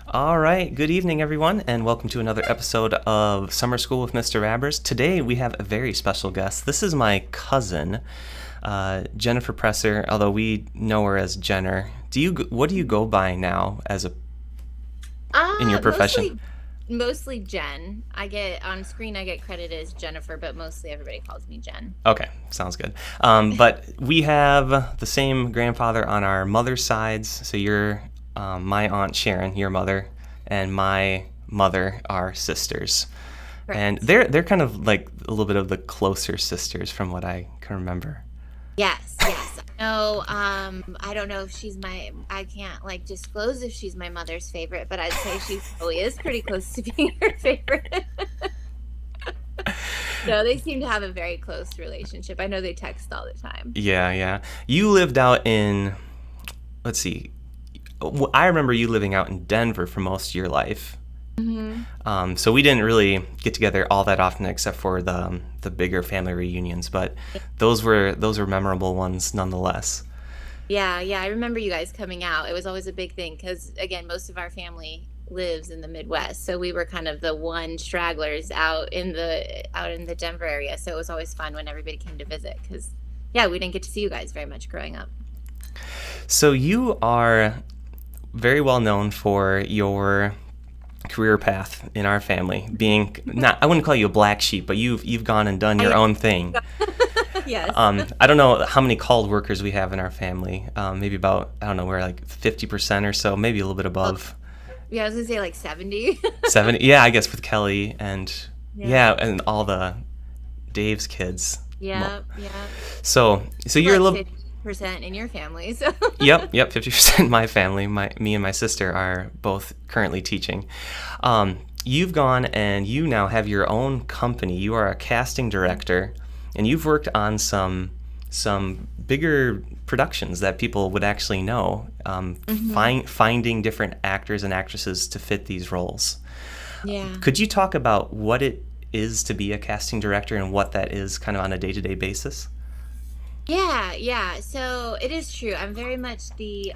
All right, good evening, everyone, and welcome to another episode of Summer School with Mr. Rabbers. Today we have a very special guest. This is my cousin, Jennifer Presser, although we know her as Jenner. What do you go by now as in your profession? Mostly Jen. I get credited as Jennifer, but mostly everybody calls me Jen. Okay, sounds good. But we have the same grandfather on our mother's sides, so you're my Aunt Sharon, your mother, and my mother are sisters. Right. And they're kind of like a little bit of the closer sisters from what I can remember. Yes. No, I don't know if I can't disclose if she's my mother's favorite, but I'd say she probably is pretty close to being her favorite. No, they seem to have a very close relationship. I know they text all the time. Yeah. You lived out in, let's see, I remember you living out in Denver for most of your life. Mm-hmm. So we didn't really get together all that often, except for the bigger family reunions. But those were memorable ones nonetheless. Yeah. I remember you guys coming out. It was always a big thing because, again, most of our family lives in the Midwest, so we were kind of the one stragglers out in the Denver area. So it was always fun when everybody came to visit because, we didn't get to see you guys very much growing up. So you are very well known for your career path in our family, being I wouldn't call you a black sheep, but you've gone and done your own thing. Yes. I don't know how many called workers we have in our family. Maybe about, I don't know, we're like 50% or so, maybe a little bit above. Yeah, I was gonna say like 70. 70, yeah, I guess with Kelly and and all the Dave's kids. Yeah. So you're a little 50% in your family. So. Yep, 50% in my family. Me and my sister are both currently teaching. You've gone and you now have your own company. You are a casting director, and you've worked on some bigger productions that people would actually know, Hmm. finding different actors and actresses to fit these roles. Yeah. Could you talk about what it is to be a casting director and what that is kind of on a day-to-day basis? Yeah, yeah. So it is true. I'm very much the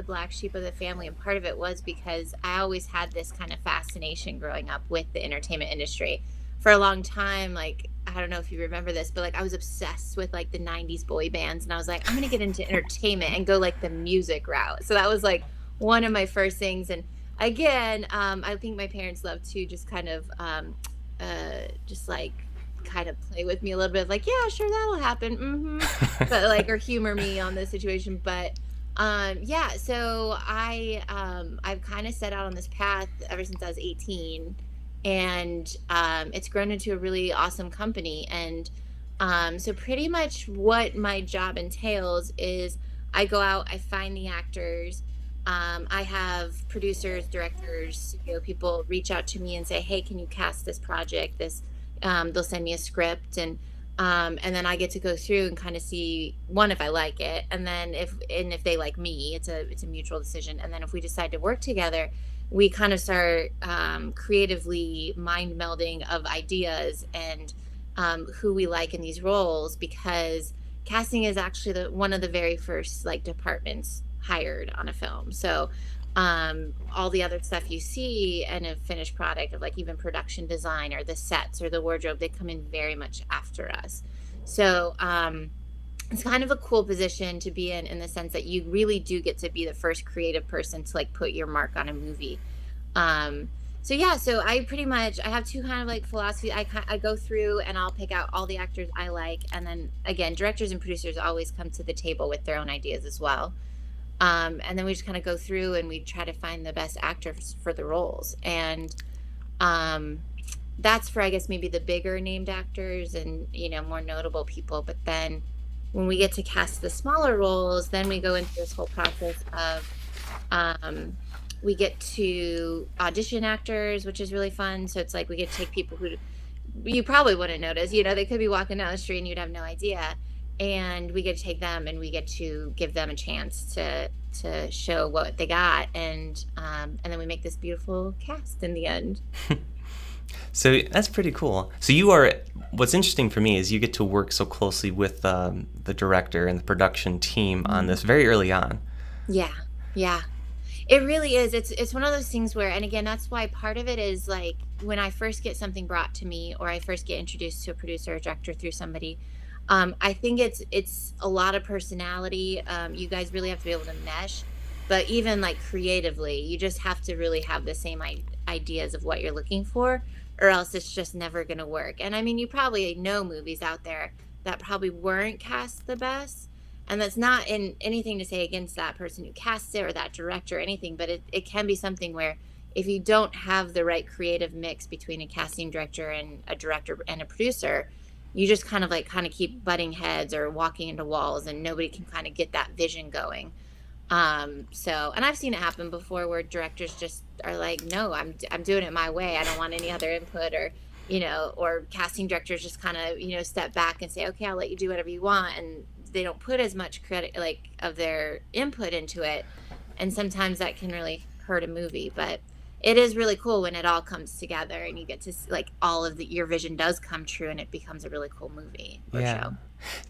black sheep of the family, and part of it was because I always had this kind of fascination growing up with the entertainment industry. For a long time, like I don't know if you remember this, but like I was obsessed with like the 90s boy bands, and I was like, I'm gonna get into entertainment and go like the music route. So that was like one of my first things. And again, I think my parents loved to just kind of just like kind of play with me a little bit, like, yeah, sure, that'll happen. But like, or humor me on the situation. But yeah, so I've kind of set out on this path ever since I was 18. And it's grown into a really awesome company. And so pretty much what my job entails is I go out, I find the actors. I have producers, directors, studio people reach out to me and say, "Hey, can you cast this project?" They'll send me a script, and then I get to go through and kind of see one if I like it, and then if they like me, it's a mutual decision. And then if we decide to work together, we kind of start creatively mind melding of ideas and who we like in these roles, because casting is actually one of the very first like departments hired on a film. So all the other stuff you see and a finished product of like even production design or the sets or the wardrobe, they come in very much after us. So it's kind of a cool position to be in the sense that you really do get to be the first creative person to like put your mark on a movie. um so yeah, so I pretty much I have two kind of like philosophy. I go through and I'll pick out all the actors I like, and then again, directors and producers always come to the table with their own ideas as well. And then we just kind of go through and we try to find the best actors for the roles. And um, that's for, I guess, maybe the bigger named actors and, more notable people. But then when we get to cast the smaller roles, then we go into this whole process of um, we get to audition actors, which is really fun. So it's like we get to take people who you probably wouldn't notice. They could be walking down the street and you'd have no idea. And we get to take them and we get to give them a chance to show what they got, and then we make this beautiful cast in the end. So that's pretty cool. So you are. What's interesting for me is you get to work so closely with the director and the production team on Mhm. this very early on. Yeah, yeah. It really is. It's one of those things where, and again, that's why part of it is like when I first get something brought to me, or I first get introduced to a producer or director through somebody. I think it's a lot of personality. You guys really have to be able to mesh, but even like creatively, you just have to really have the same ideas of what you're looking for, or else it's just never going to work. And I mean, you probably know movies out there that probably weren't cast the best, and that's not in anything to say against that person who cast it or that director or anything, but it can be something where if you don't have the right creative mix between a casting director and a director and a producer, you just kind of keep butting heads or walking into walls, and nobody can kind of get that vision going. So, and I've seen it happen before where directors just are like, no, I'm doing it my way, I don't want any other input. Or casting directors just kind of step back and say, okay, I'll let you do whatever you want, and they don't put as much credit like of their input into it. And sometimes that can really hurt a movie. But it is really cool when it all comes together and you get to like all of your vision does come true, and it becomes a really cool movie or Yeah. show.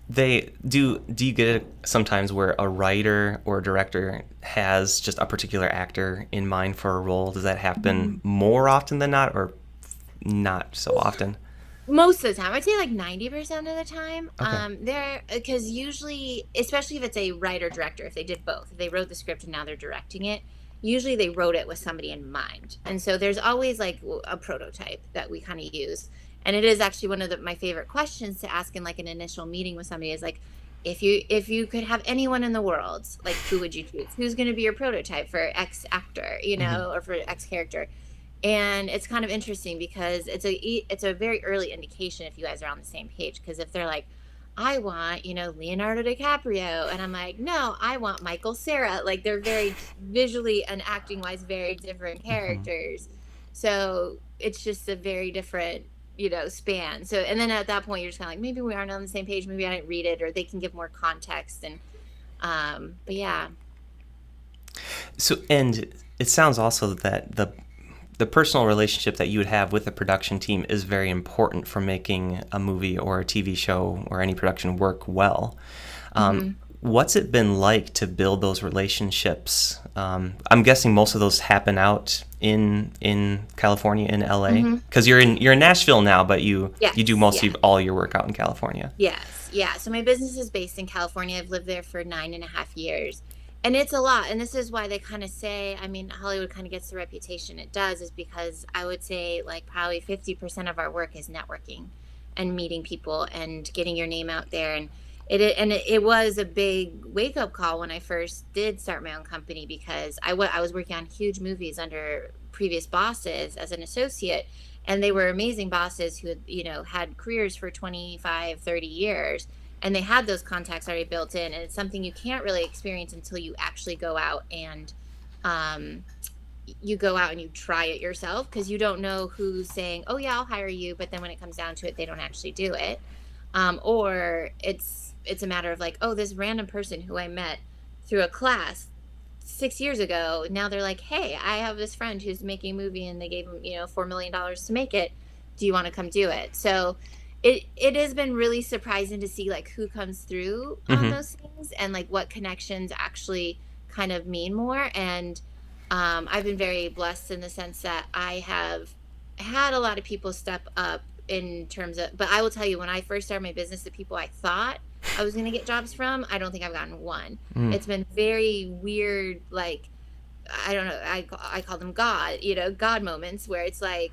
They do. Do you get it sometimes where a writer or a director has just a particular actor in mind for a role? Does that happen Mhm. more often than not, or not so often? Most of the time, I'd say like 90% of the time. Okay. There, because usually, especially if it's a writer director, if they did both, if they wrote the script and now they're directing it, usually they wrote it with somebody in mind. And so there's always like a prototype that we kind of use. And it is actually one of my favorite questions to ask in like an initial meeting with somebody is like, if you could have anyone in the world, like who would you choose? Who's going to be your prototype for X actor, Hmm. or for X character? And it's kind of interesting because it's a very early indication if you guys are on the same page, because if they're like, I want Leonardo DiCaprio, and I'm like, no, I want Michael Cera, like they're very visually and acting wise very different Hmm. characters. So it's just a very different, span. So, and then at that point, you're just kind of like, maybe we aren't on the same page. Maybe I didn't read it, or they can give more context. And, but yeah. So, and it sounds also that the personal relationship that you would have with the production team is very important for making a movie or a TV show or any production work well. What's it been like to build those relationships? I'm guessing most of those happen out in California, in LA, because you're in Nashville now, but you do most of all your work out in California. Yes, yeah. So my business is based in California. I've lived there for 9.5 years. And it's a lot. And this is why they kind of say, I mean, Hollywood kind of gets the reputation it does, is because I would say like probably 50% of our work is networking and meeting people and getting your name out there. And it was a big wake up call when I first did start my own company, because I was working on huge movies under previous bosses as an associate. And they were amazing bosses who had careers for 25, 30 years. And they had those contacts already built in, and it's something you can't really experience until you actually go out and you try it yourself, because you don't know who's saying, oh yeah, I'll hire you, but then when it comes down to it, they don't actually do it. Or it's a matter of like, oh, this random person who I met through a class 6 years ago, now they're like, hey, I have this friend who's making a movie and they gave him $4 million to make it. Do you want to come do it? So it has been really surprising to see like who comes through on those things, and like what connections actually kind of mean more. And I've been very blessed in the sense that I have had a lot of people step up in terms of, but I will tell you, when I first started my business, the people I thought I was going to get jobs from, I don't think I've gotten one. It's been very weird. Like, I don't know. I call them God moments, where it's like,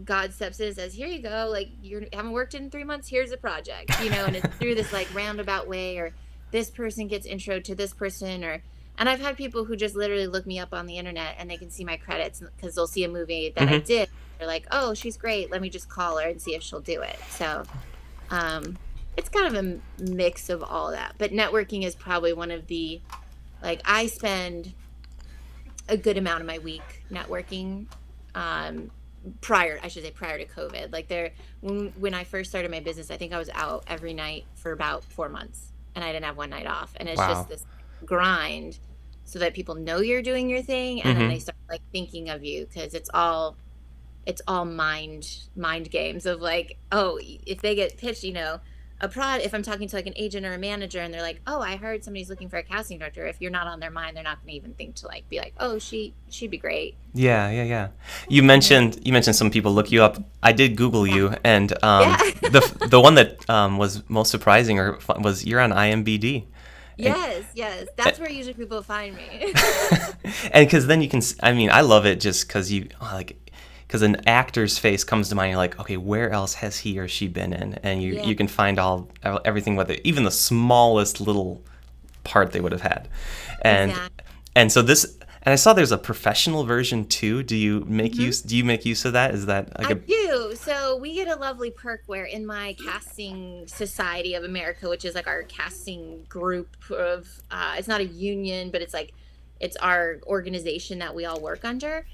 God steps in and says, here you go, like, you haven't worked in 3 months, here's a project, and it's through this like roundabout way, or this person gets intro to this person, and I've had people who just literally look me up on the internet and they can see my credits because they'll see a movie that I did. They're like, oh, she's great, let me just call her and see if she'll do it. So it's kind of a mix of all that, but networking is probably one of the, like, I spend a good amount of my week networking. Prior to COVID, like when I first started my business, I think I was out every night for about 4 months, and I didn't have one night off. And it's just this grind so that people know you're doing your thing, and then they start like thinking of you, because it's all mind games of like, oh, if they get pitched, if I'm talking to like an agent or a manager and they're like, oh, I heard somebody's looking for a casting director, if you're not on their mind, they're not going to even think to like be like, oh, she'd be great. Yeah. You mentioned some people look you up. I did Google you, and the one that was most surprising was you're on IMDb. Yes, that's where usually people find me. And because then you can, I mean, I love it just because because an actor's face comes to mind. You're like, okay, where else has he or she been in? And you can find everything, even the smallest little part they would have had. And so this, and I saw there's a professional version too. Do you make use of that? Is that like I do. So we get a lovely perk where in my Casting Society of America, which is like our casting group of, it's not a union, but it's our organization that we all work under.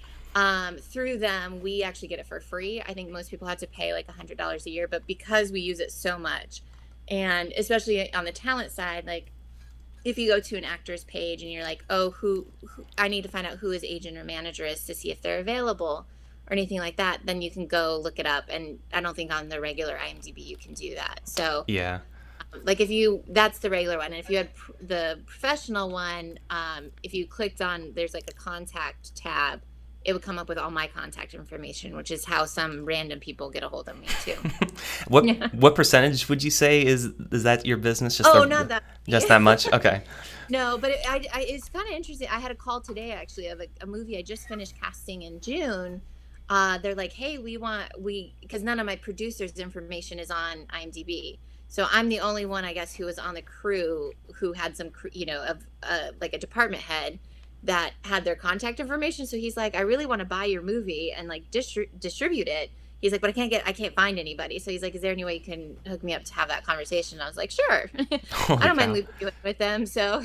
Through them, we actually get it for free. I think most people have to pay like $100 a year, but because we use it so much, and especially on the talent side, like if you go to an actor's page and you're like, oh, who I need to find out who his agent or manager is to see if they're available or anything like that, then you can go look it up. And I don't think on the regular IMDb you can do that. So yeah, like that's the regular one. And if you had the professional one, if you clicked on, there's like a contact tab, it would come up with all my contact information, which is how some random people get a hold of me too. What percentage would you say is that your business? Not that. Just that much? Okay. No, but it's kind of interesting. I had a call today actually of a movie I just finished casting in June. They're like, hey, because none of my producers' information is on IMDb. So I'm the only one, I guess, who was on the crew who had some, like a department head that had their contact information. So he's like, I really want to buy your movie and like distribute it. He's like, but I can't find anybody. So he's like, is there any way you can hook me up to have that conversation? And I was like, sure. I don't mind looping you in with them. So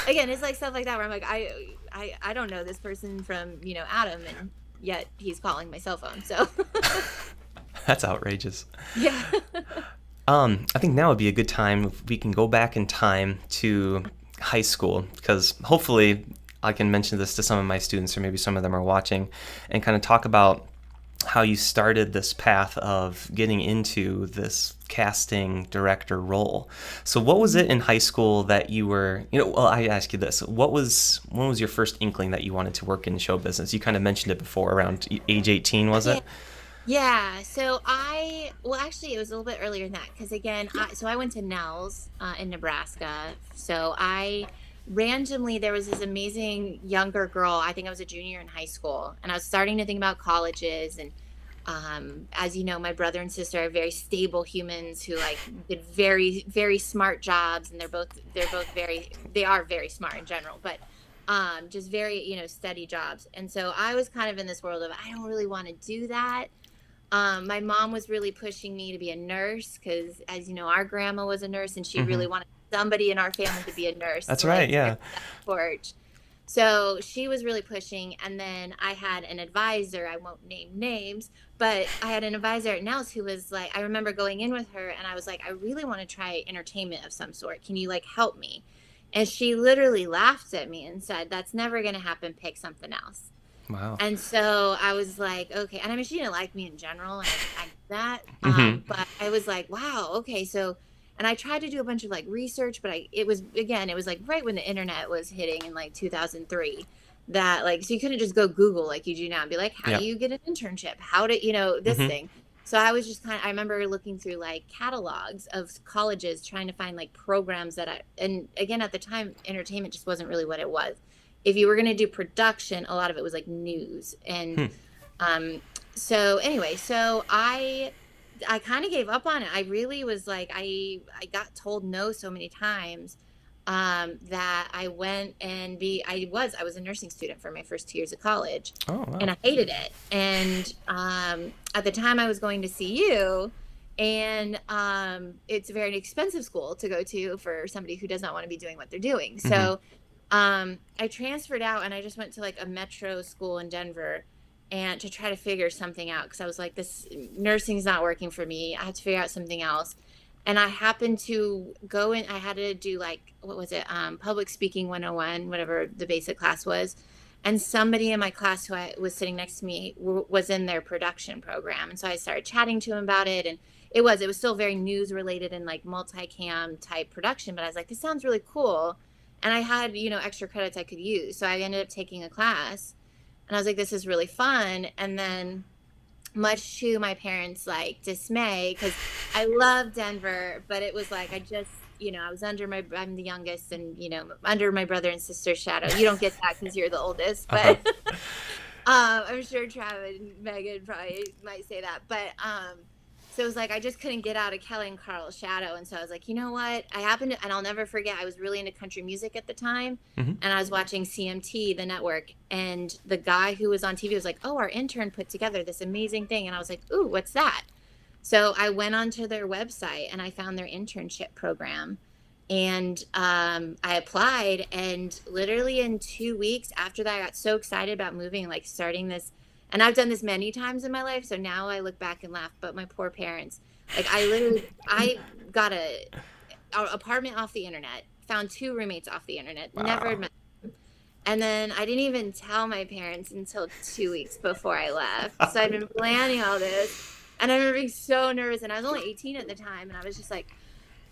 again, it's like stuff like that where I'm like, I don't know this person from, Adam, and yet he's calling my cell phone. So That's outrageous. Yeah. I think now would be a good time if we can go back in time to high school, because hopefully I can mention this to some of my students, or maybe some of them are watching, and kind of talk about how you started this path of getting into this casting director role. So what was it in high school that you were, well, I ask you this, when was your first inkling that you wanted to work in show business? You kind of mentioned it before, around age 18, was Yeah. it? Yeah. So well, actually, it was a little bit earlier than that because again, I went to Nels in Nebraska. So I randomly, there was this amazing younger girl. I think I was a junior in high school, and I was starting to think about colleges. And as you know, my brother and sister are very stable humans who like did very, very smart jobs, and they're both they are very smart in general, but just very, steady jobs. And so I was kind of in this world of I don't really want to do that. My mom was really pushing me to be a nurse because, as you know, our grandma was a nurse and she really Hmm. wanted somebody in our family to be a nurse That's to right, like carry yeah. that torch. So she was really pushing. And then I had an advisor, I won't name names, but I had an advisor at Nels who was like, I remember going in with her and I was like, I really want to try entertainment of some sort. Can you like help me? And she literally laughed at me and said, that's never going to happen. Pick something else. Wow. And so I was like, okay. And I mean, she didn't like me in general, and I knew that. Hmm. But I was like, wow, okay. So, and I tried to do a bunch of like research, but it was, again, it was like right when the internet was hitting in like 2003 that like, so you couldn't just go Google like you do now and be like, how do Yeah. you get an internship? How to, this Hmm. thing. So I was just I remember looking through like catalogs of colleges trying to find like programs and again, at the time, entertainment just wasn't really what it was. If you were going to do production, a lot of it was like news. And Hmm. um, so anyway, so I kind of gave up on it. I really was like, I got told no so many times that I went and I was a nursing student for my first 2 years of college, Oh, wow. and I hated it. And at the time I was going to CU, and it's a very expensive school to go to for somebody who does not want to be doing what they're doing. Hmm. So I transferred out and I just went to like a metro school in Denver and to try to figure something out because I was like, this nursing's not working for me. I have to figure out something else. And I happened to go in, I had to do like, what was it? Public speaking 101, whatever the basic class was. And somebody in my class who I was sitting next to me was in their production program. And so I started chatting to him about it. And it was still very news related and like multicam type production. But I was like, this sounds really cool. And I had, extra credits I could use. So I ended up taking a class and I was like, this is really fun. And then much to my parents' like dismay, because I love Denver, but it was like, I just, I was I'm the youngest and, under my brother and sister's shadow. You don't get that because you're the oldest, Uh-huh. but I'm sure Trav and Megan probably might say that. But, so it was like I just couldn't get out of Kelly and Carl's shadow. And so I was like, you know what? I happened to, and I'll never forget, I was really into country music at the time. Hmm. And I was watching CMT, the network, and the guy who was on TV was like, oh, our intern put together this amazing thing. And I was like, ooh, what's that? So I went onto their website and I found their internship program. And I applied, and literally in 2 weeks after that, I got so excited about moving, like starting this. And I've done this many times in my life. So now I look back and laugh, but my poor parents, like I got a apartment off the internet, found two roommates off the internet, never Wow. had met them. And then I didn't even tell my parents until 2 weeks before I left. So I'd been planning all this. And I remember being so nervous. And I was only 18 at the time. And I was just like,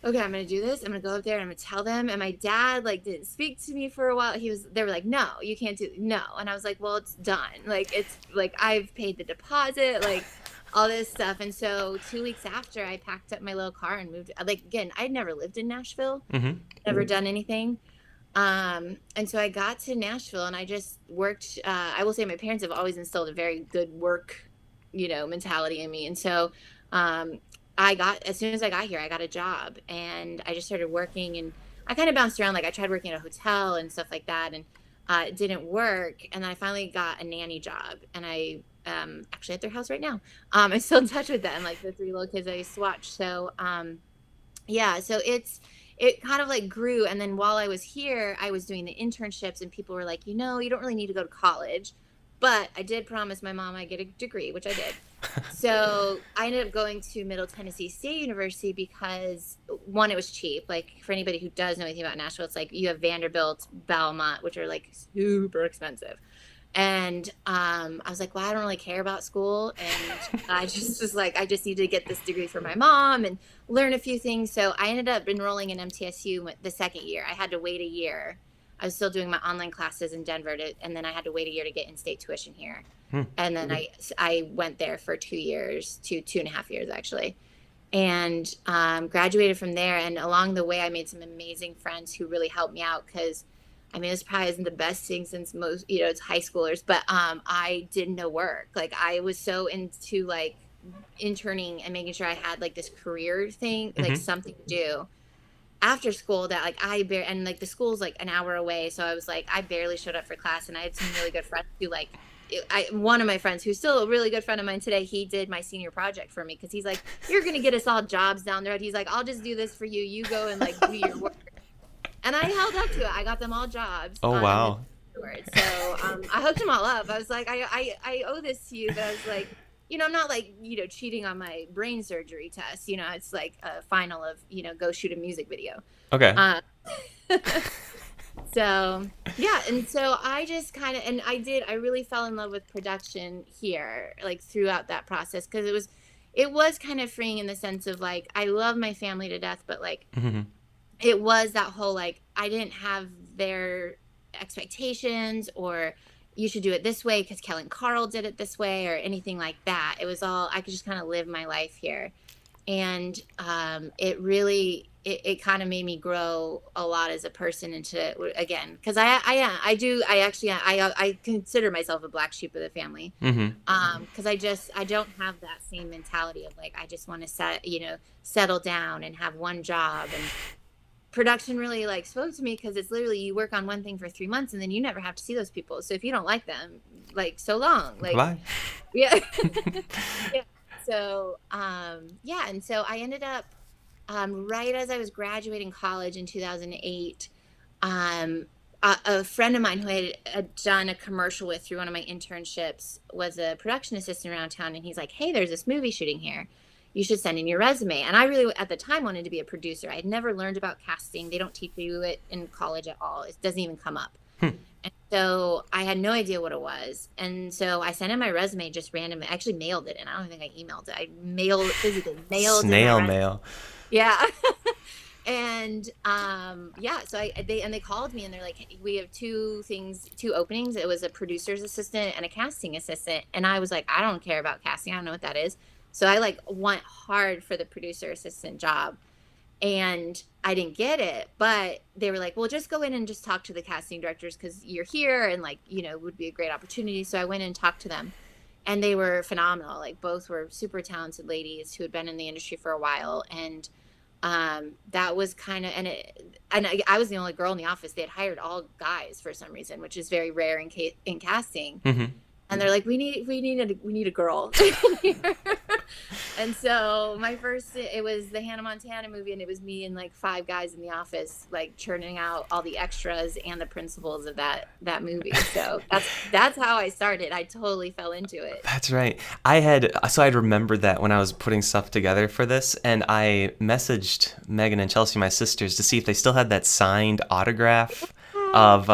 okay, I'm going to do this. I'm going to go up there and I'm going to tell them. And my dad like didn't speak to me for a while. They were like, no, you can't do it. No. And I was like, well, it's done. Like, it's like, I've paid the deposit, like all this stuff. And so 2 weeks after, I packed up my little car and moved. Like, again, I'd never lived in Nashville, Hmm. never done anything. And so I got to Nashville and I just worked. I will say my parents have always instilled a very good work, mentality in me. And so, as soon as I got here, I got a job and I just started working, and I kind of bounced around. Like I tried working at a hotel and stuff like that, and it didn't work. And then I finally got a nanny job, and I actually at their house right now. I'm still in touch with them, like the three little kids I used to watch. So yeah, so it kind of like grew. And then while I was here, I was doing the internships, and people were like, you don't really need to go to college, But I did promise my mom I'd get a degree, which I did. So I ended up going to Middle Tennessee State University because one, it was cheap. Like for anybody who does know anything about Nashville, it's like you have Vanderbilt, Belmont, which are like super expensive. And I was like, well, I don't really care about school. And I just was like, I just need to get this degree for my mom and learn a few things. So I ended up enrolling in MTSU the second year. I had to wait a year. I was still doing my online classes in Denver, and then I had to wait a year to get in-state tuition here. And then I went there for 2 years, 2.5 years actually, and graduated from there. And along the way, I made some amazing friends who really helped me out because, I mean, this probably isn't the best thing since most, it's high schoolers, but I did no work. Like I was so into like interning and making sure I had like this career thing, like something to do after school that like and like the school's like an hour away. So I was like, I barely showed up for class, and I had some really good friends who like, one of my friends who's still a really good friend of mine today, he did my senior project for me because he's like, you're going to get us all jobs down the road. He's like, I'll just do this for you. You go and like do your work. And I held up to it. I got them all jobs. Oh, wow. So I hooked them all up. I was like, I owe this to you. But I was like, I'm not like, cheating on my brain surgery test. It's like a final of, go shoot a music video. Okay. So, yeah. And so I just kind of, and I really fell in love with production here, like throughout that process. Cause it was kind of freeing in the sense of like, I love my family to death, but like, it was that whole, like, I didn't have their expectations or you should do it this way because Kelly and Carl did it this way or anything like that. It was all, I could just kind of live my life here. And it really, it kind of made me grow a lot as a person into, again, because I consider myself a black sheep of the family. Because I don't have that same mentality of like, I just want to settle down and have one job. And production really like spoke to me because it's literally you work on one thing for 3 months and then you never have to see those people. So if you don't like them, like so long, like bye. Yeah. Yeah. So and so I ended up right as I was graduating college in 2008. A friend of mine who I had done a commercial with through one of my internships was a production assistant around town, and he's like, hey, there's this movie shooting here. You should send in your resume. And I really, at the time, wanted to be a producer. I had never learned about casting. They don't teach you it in college at all. It doesn't even come up. And so I had no idea what it was. And so I sent in my resume just randomly. I actually mailed it, and I don't think I emailed it. I physically mailed it. Snail mail. Yeah. And so they called me and they're like, hey, we have two openings. It was a producer's assistant and a casting assistant. And I was like, I don't care about casting. I don't know what that is. So I like went hard for the producer assistant job, and I didn't get it, but they were like, well, just go in and just talk to the casting directors because you're here and like, it would be a great opportunity. So I went in and talked to them, and they were phenomenal. Like both were super talented ladies who had been in the industry for a while. And that was kind of, and I was the only girl in the office. They had hired all guys for some reason, which is very rare in casting. And they're like, we need a girl. And so it was the Hannah Montana movie, and it was me and like 5 guys in the office, like churning out all the extras and the principals of that movie. So that's how I started. I totally fell into it. That's right. I'd remembered that when I was putting stuff together for this, and I messaged Megan and Chelsea, my sisters, to see if they still had that signed autograph of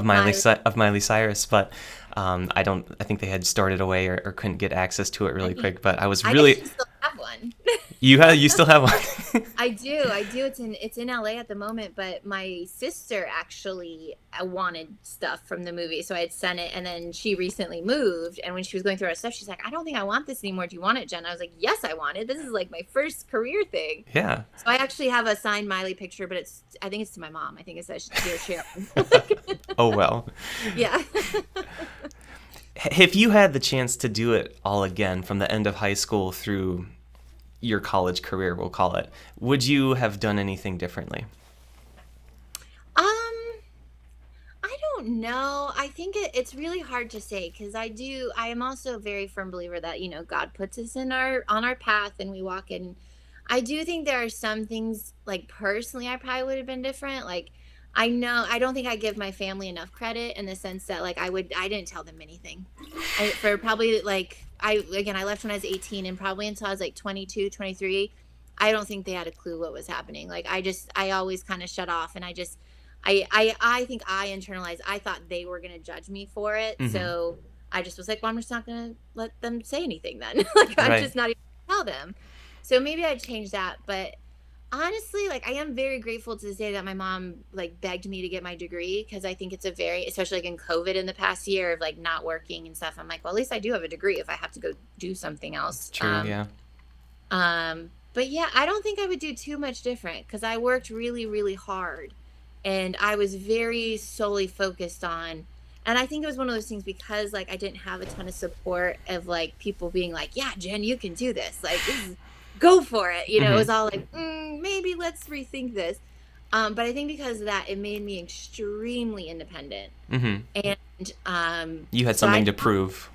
Miley Cyrus, but I think they had stored it away or couldn't get access to it really quick. But I was really. I still have one. You still have one? I do. It's in LA at the moment, but my sister actually wanted stuff from the movie, so I had sent it, and then she recently moved, and when she was going through our stuff, she's like, I don't think I want this anymore. Do you want it, Jen? I was like, yes, I want it. This is like my first career thing. Yeah. So I actually have a signed Miley picture, but I think it's to my mom. I think it says dear Sharon. Oh well. Yeah. If you had the chance to do it all again from the end of high school through your college career, we'll call it, would you have done anything differently? I don't know. I think it's really hard to say because I am also a very firm believer that, God puts us on our path and we walk in. I do think there are some things like personally I probably would have been different. Like I know. I don't think I give my family enough credit in the sense that like I didn't tell them anything. For probably like I left when I was 18 and probably until I was like 22, 23, I don't think they had a clue what was happening. Like I always kind of shut off and I think I internalized. I thought they were going to judge me for it. Mm-hmm. So I just was like, well, I'm just not going to let them say anything then. Like I'm Right. just not even gonna tell them. So maybe I'd change that, but honestly, like I am very grateful to say that my mom like begged me to get my degree because I think it's a very, especially like in COVID in the past year of like not working and stuff. I'm like, well, at least I do have a degree if I have to go do something else. True. Yeah. But yeah, I don't think I would do too much different because I worked really, really hard and I was very solely focused on, and I think it was one of those things because like I didn't have a ton of support of like people being like, yeah, Jen, you can do this. Like, go for it. You know, it Mm-hmm. was all like, maybe let's rethink this. But I think because of that, it made me extremely independent. Mm-hmm. And You had so I something to prove.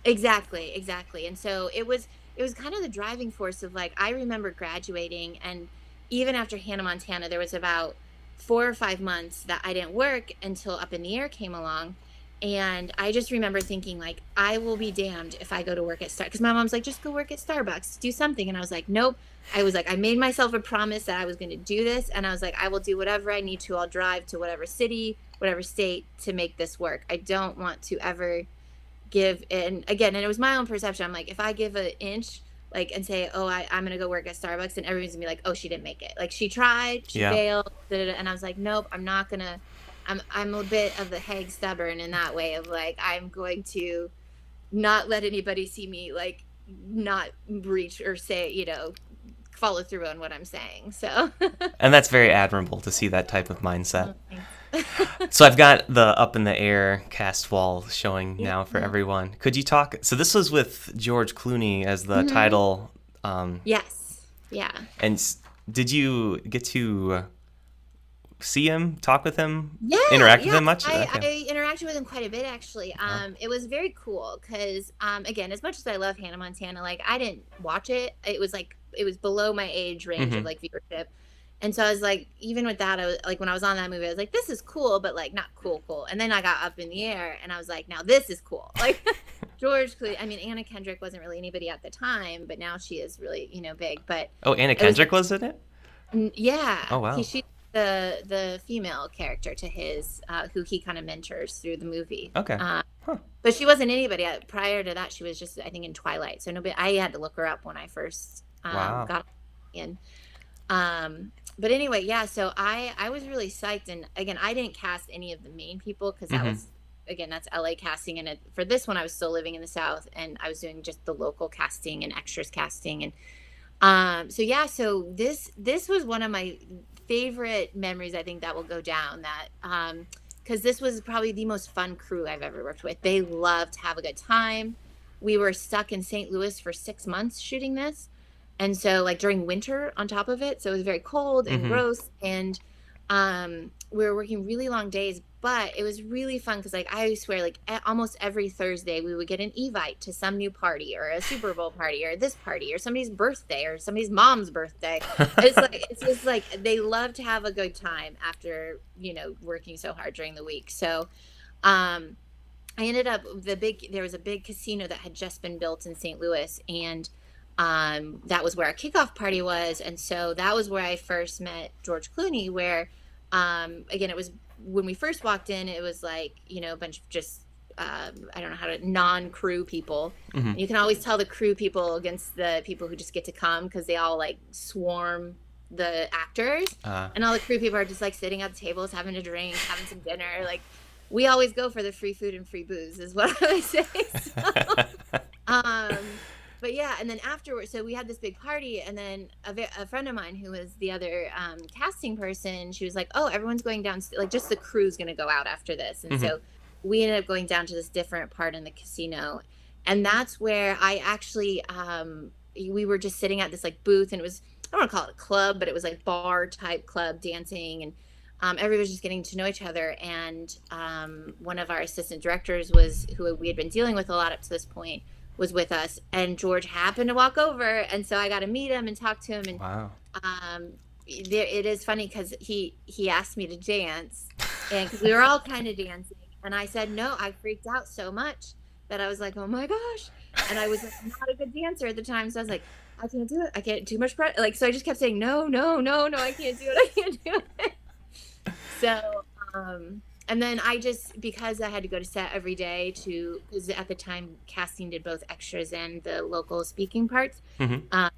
exactly, exactly. And so it was kind of the driving force of like I remember graduating and even after Hannah Montana, there was about 4 or 5 months that I didn't work until Up in the Air came along. And I just remember thinking like I will be damned if I go to work at Starbucks because my mom's like, just go work at Starbucks, do something. And I was like, nope. I was like, I made myself a promise that I was going to do this. And I was like, I will do whatever I need to. I'll drive to whatever city, whatever state to make this work. I don't want to ever give in again. And it was my own perception. I'm like, if I give an inch, like, and say, oh, I'm going to go work at Starbucks, and everyone's gonna be like, oh, she didn't make it. Like she tried, she Yeah. failed. Da, da, da. And I was like, nope, I'm not going to, I'm a bit of the Hague stubborn in that way of like, I'm going to not let anybody see me like not reach or say, follow through on what I'm saying. So, And that's very admirable to see that type of mindset. oh, thanks. So I've got the Up in the Air cast wall showing Yeah. now for everyone. Could you talk? So this was with George Clooney as the Mhm. title. Yes. Yeah. And did you get to see him, talk with him, Yeah, interact with yeah. him much? I Okay. interacted with him quite a bit actually. It was very cool because again, as much as I love Hannah Montana, like I didn't watch it. It was below my age range of Mm-hmm. like viewership. And so I was like, even with that, I was like, when I was on that movie, I was like, this is cool, but like not cool, cool. And then I got Up in the Air, and I was like, now this is cool. Like George Clooney. I mean, Anna Kendrick wasn't really anybody at the time, but now she is really, big. But Oh, Anna it was Kendrick was in it? yeah, Oh, wow. she's the female character to his who he kind of mentors through the movie. Okay. Huh. But she wasn't anybody prior to that. She was just I think in Twilight. So nobody. I had to look her up when I first Wow. got in. But anyway, yeah. So I was really psyched, and again, I didn't cast any of the main people because that Mm-hmm. was again that's LA casting, and for this one I was still living in the South, and I was doing just the local casting and extras casting, and so yeah, so this was one of my favorite memories. I think that will go down that because this was probably the most fun crew I've ever worked with. They loved to have a good time. We were stuck in St. Louis for 6 months shooting this, and so like during winter on top of it, so it was very cold and Mm-hmm. gross, and we were working really long days, but it was really fun because like I swear like almost every Thursday we would get an evite to some new party or a Super Bowl party or this party or somebody's birthday or somebody's mom's birthday. It's just like they love to have a good time after working so hard during the week. So I ended up there was a big casino that had just been built in St. Louis, and that was where our kickoff party was, and so that was where I first met George Clooney. Where again, it was when we first walked in, it was like a bunch of just I don't know how to non-crew people. Mm-hmm. And you can always tell the crew people against the people who just get to come because they all like swarm the actors, and all the crew people are just like sitting at the tables having a drink, having some dinner. Like we always go for the free food and free booze is what I would say. So, but yeah, and then afterwards, so we had this big party, and then a friend of mine who was the other casting person, she was like, oh, everyone's going down, like just the crew's going to go out after this. And Mm-hmm. so we ended up going down to this different part in the casino. And that's where I actually, we were just sitting at this like booth, and it was, I don't want to call it a club, but it was like bar type club dancing, and everybody was just getting to know each other. And one of our assistant directors who we had been dealing with a lot up to this point, was with us, and George happened to walk over, and so I got to meet him and talk to him, and Wow. it is funny because he asked me to dance, and 'cause we were all kind of dancing, and I said no. I freaked out so much that I was like, oh my gosh, and I was like, not a good dancer at the time, so I was like, I can't do it. I can't, too much pressure. Like, so I just kept saying no, no, no, no. I can't do it. I can't do it. So, and then I just, because I had to go to set every day to, because at the time casting did both extras and the local speaking parts. Mm-hmm. I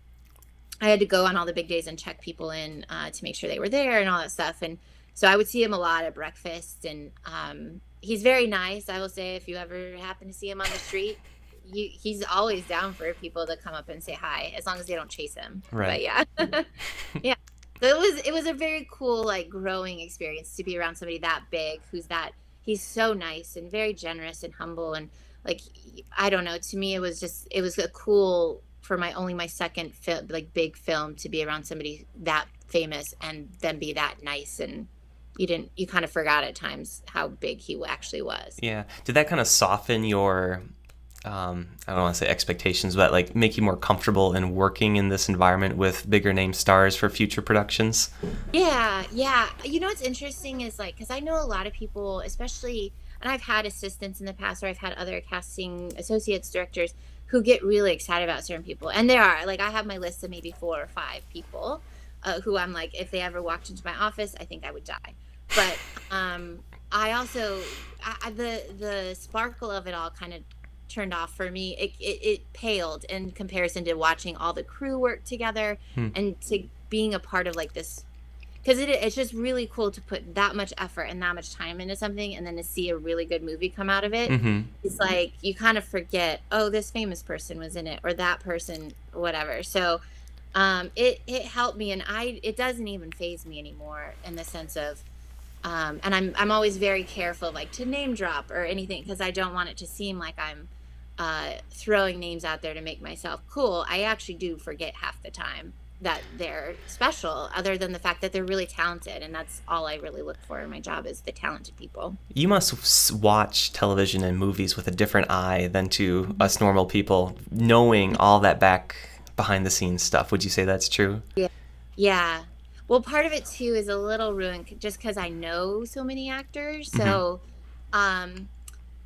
had to go on all the big days and check people in to make sure they were there and all that stuff. And so I would see him a lot at breakfast, and he's very nice. I will say, if you ever happen to see him on the street, he's always down for people to come up and say hi, as long as they don't chase him. Right. But yeah, yeah. So it was a very cool, like, growing experience to be around somebody that big, he's so nice and very generous and humble, and like, I don't know, to me it was a cool, for my second film, like, big film, to be around somebody that famous and then be that nice, and you kind of forgot at times how big he actually was. Yeah. Did that kind of soften your I don't want to say expectations, but like make you more comfortable in working in this environment with bigger name stars for future productions? Yeah, yeah. What's interesting is, like, because I know a lot of people, especially, and I've had assistants in the past, or I've had other casting associates, directors, who get really excited about certain people. And there are, like, I have my list of maybe 4 or 5 people who I'm like, if they ever walked into my office, I think I would die. But I also, the sparkle of it all kind of turned off for me. It paled in comparison to watching all the crew work together, and to being a part of, like, this, because it's just really cool to put that much effort and that much time into something, and then to see a really good movie come out of it. Mm-hmm. It's like you kind of forget, oh, this famous person was in it, or that person, whatever. So it helped me, and it doesn't even faze me anymore, in the sense of and I'm always very careful, like, to name drop or anything, because I don't want it to seem like I'm throwing names out there to make myself cool. I actually do forget half the time that they're special, other than the fact that they're really talented, and that's all I really look for in my job, is the talented people. You must watch television and movies with a different eye than to us normal people, knowing all that behind the scenes stuff. Would you say that's true? Yeah. Yeah. Well, part of it too is a little ruined just because I know so many actors. So,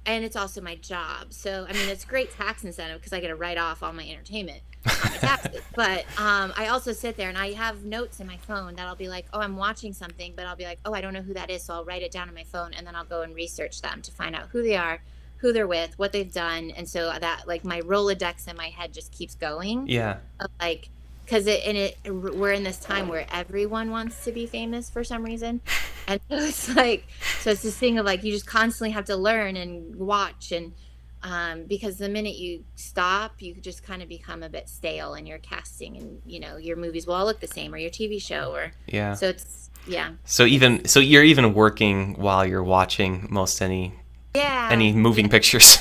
and it's also my job. So, I mean, it's great tax incentive because I get to write off all my entertainment on my taxes. But I also sit there and I have notes in my phone that I'll be like, oh, I'm watching something, but I'll be like, oh, I don't know who that is. So I'll write it down on my phone, and then I'll go and research them to find out who they are, who they're with, what they've done. And so that, like, my Rolodex in my head just keeps going. Yeah. Like, because we're in this time where everyone wants to be famous for some reason, and so it's this thing of, like, you just constantly have to learn and watch, and because the minute you stop, you just kind of become a bit stale in your casting, and your movies will all look the same, or your TV show, or yeah. So it's So you're even working while you're watching most any moving pictures.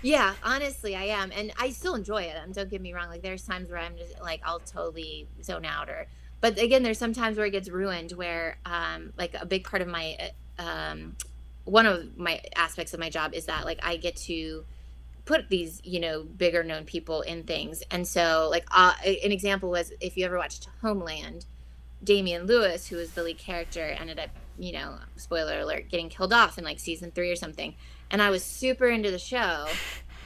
Yeah, honestly, I am, and I still enjoy it. Don't get me wrong. Like, there's times where I'm just like, I'll totally zone out, but again, there's some times where it gets ruined, where like, a big part of my one of my aspects of my job is that, like, I get to put these bigger known people in things, and so, like, an example was, if you ever watched Homeland, Damian Lewis, who was the lead character, ended up, spoiler alert, getting killed off in, like, season 3 or something. And I was super into the show,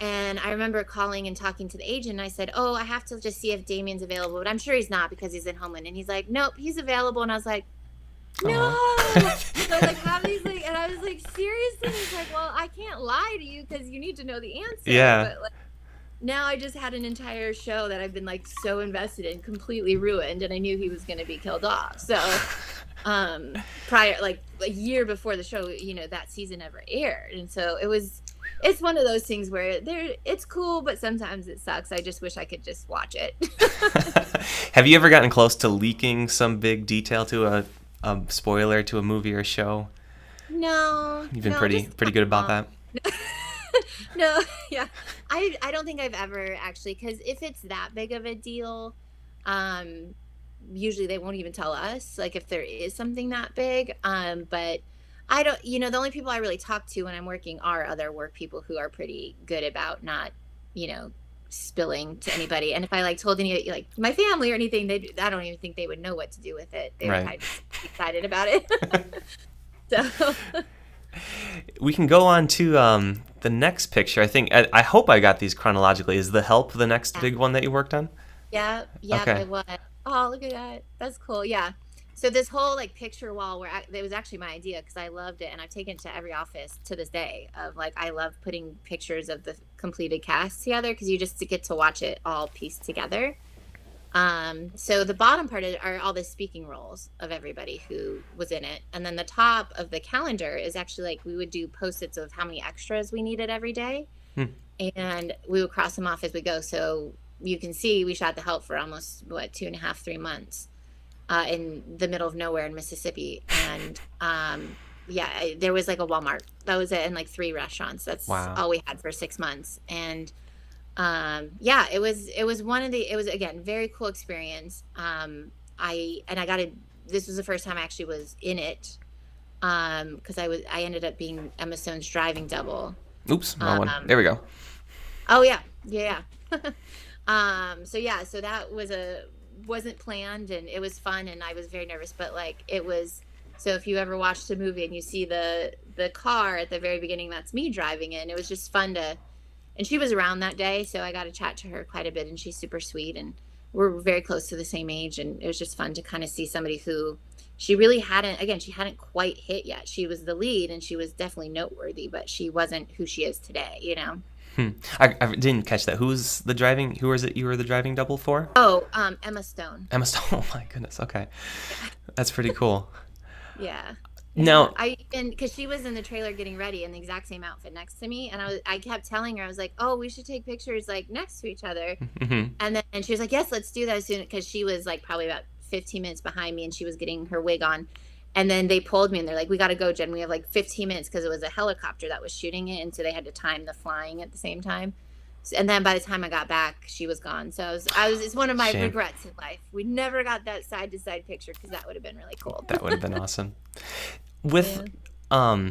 and I remember calling and talking to the agent, and I said, oh, I have to just see if Damien's available, but I'm sure he's not because he's in Homeland. And he's like, nope, he's available. And I was like, no. So, like, have these, like, and I was like, seriously? And he's like, well, I can't lie to you because you need to know the answer. Yeah. But, like, now I just had an entire show that I've been, like, so invested in completely ruined, and I knew he was going to be killed off. So prior, like, a year before the show, that season ever aired. And so it's one of those things where it's cool, but sometimes it sucks. I just wish I could just watch it. Have you ever gotten close to leaking some big detail to a spoiler to a movie or show? No. You've been pretty good about that? No, yeah. I don't think I've ever actually, because if it's that big of a deal, usually they won't even tell us, like, if there is something that big. But I don't, the only people I really talk to when I'm working are other work people who are pretty good about not, spilling to anybody. And if I like told any like my family or anything, I don't even think they would know what to do with it. They would Right. probably just be excited about it. So We can go on to the next picture. I hope I got these chronologically. Is The Help the next yeah. big one that you worked on? Yeah, yeah, Okay. I was. Oh, look at that. That's cool. Yeah. So this whole like picture wall it was actually my idea because I loved it and I've taken it to every office to this day of like I love putting pictures of the completed cast together because you just get to watch it all pieced together. So the bottom part are all the speaking roles of everybody who was in it. And then the top of the calendar is actually like we would do post-its of how many extras we needed every day. Hmm. And we would cross them off as we go. So you can see we shot The Help for almost 2.5, 3 months in the middle of nowhere in Mississippi. And yeah, there was like a Walmart. That was it, and like 3 restaurants. That's Wow. all we had for 6 months. And yeah, it was again very cool experience. I got to this was the first time I actually was in it because I ended up being Emma Stone's driving double. Oops, wrong one. Um, There we go. oh yeah, yeah. So yeah, so that wasn't planned and it was fun and I was very nervous, but like it was. So if you ever watched a movie and you see the car at the very beginning, that's me driving it. And it was just fun to. And she was around that day, so I got to chat to her quite a bit, and she's super sweet, and we're very close to the same age, and it was just fun to kind of see somebody who she really she hadn't quite hit yet. She was the lead, and she was definitely noteworthy, but she wasn't who she is today, you know? I didn't catch that. Who was it you were the driving double for? Oh, Emma Stone. Emma Stone. Oh my goodness. Okay. Yeah. That's pretty cool. Yeah. Now, I even because she was in the trailer getting ready in the exact same outfit next to me, and I kept telling her I was like, oh, we should take pictures like next to each other, mhm. and she was like, yes, let's do that as soon because she was like probably about 15 minutes behind me, and she was getting her wig on, and then they pulled me and they're like, we got to go, Jen, we have like 15 minutes because it was a helicopter that was shooting it, and so they had to time the flying at the same time. And then by the time I got back, she was gone. So it's one of my Shame. regrets in life. We never got that side to side picture because that would have been really cool. That would have been awesome. With Yeah.